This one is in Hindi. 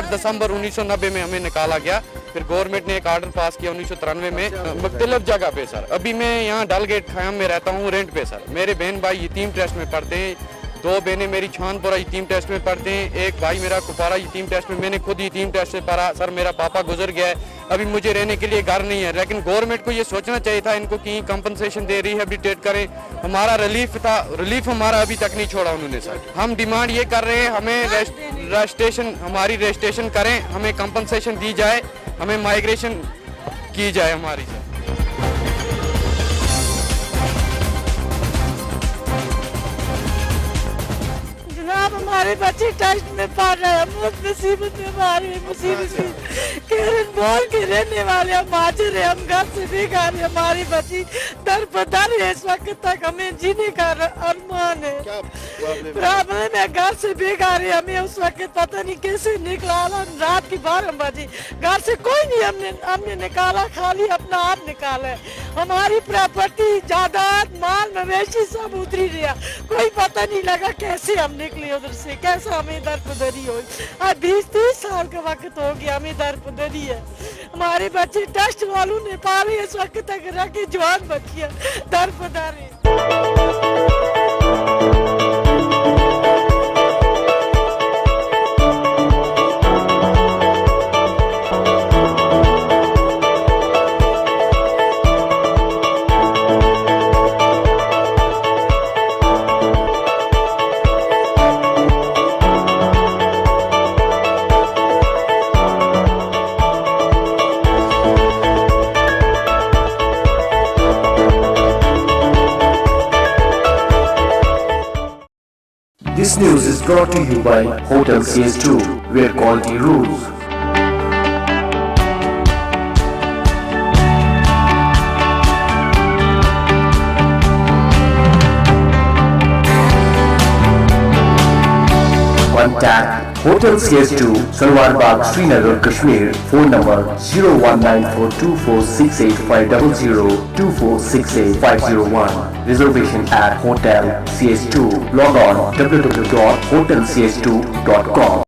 8 दिसंबर 1990 में हमें निकाला गया। फिर गवर्नमेंट ने एक ऑर्डर पास किया 1993 में मुख्तलिफ जगह पे सर। अभी मैं यहाँ डलगेट खयाम में रहता हूँ रेंट पे सर। मेरे बहन भाई यतीम ट्रस्ट में पढ़ते हैं, 2 बहनें मेरी छानपुरा यतीम ट्रस्ट में पढ़ते हैं, एक भाई मेरा कुपवारा यतीम ट्रस्ट में। मैंने खुद यतीम ट्रस्ट से पढ़ा सर। मेरा पापा गुजर गया है, अभी मुझे रहने के लिए घर नहीं है। लेकिन गवर्नमेंट को ये सोचना चाहिए था, इनको कहीं कंपनसेशन दे, रिहेबिलिटेट करें। हमारा रिलीफ हमारा अभी तक नहीं छोड़ा उन्होंने सर। हम डिमांड ये कर रहे हैं, हमें रजिस्ट्रेशन, हमारी रजिस्ट्रेशन करें, हमें कंपनसेशन दी जाए, हमें माइग्रेशन की जाए हमारी सर। जनाब हमारे बच्चे टेस्ट में पढ़ रहे हैं, बहुत मुसीबत में हमारी मुसीबत केरन बोल के रहने वाले हम माजर है, हम घर से बेघर है। हमारी बच्ची दर पर दर है, इस वक्त तक हमें जीने का अरमान है। प्रॉब्लम है, घर से बेघर है, हमें उस वक्त पता नहीं कैसे निकला। रात की 12 बजे घर से कोई नहीं हमने निकाला, खाली अपना आप निकाला है। हमारी प्रॉपर्टी जायदाद माल मवेशी सब उतरी रहा, कोई पता नहीं लगा कैसे हम निकले उधर से, कैसे हमें दर पदरी हुई। आज 20-30 साल का वक्त हो गया, हमें दर पदरी है। हमारे बच्चे टेस्ट वालों ने पाले इस वक्त तक रखे, जवान बच्चियां दर पदरी। This news is brought to you by Hotel CS2, where quality rules. Contact Hotel CS2, Salwar Bagh, Srinagar, Kashmir. Phone number 01942468500 2468-501. Reservation at Hotel CS2. Log on www.hotelcs2.com.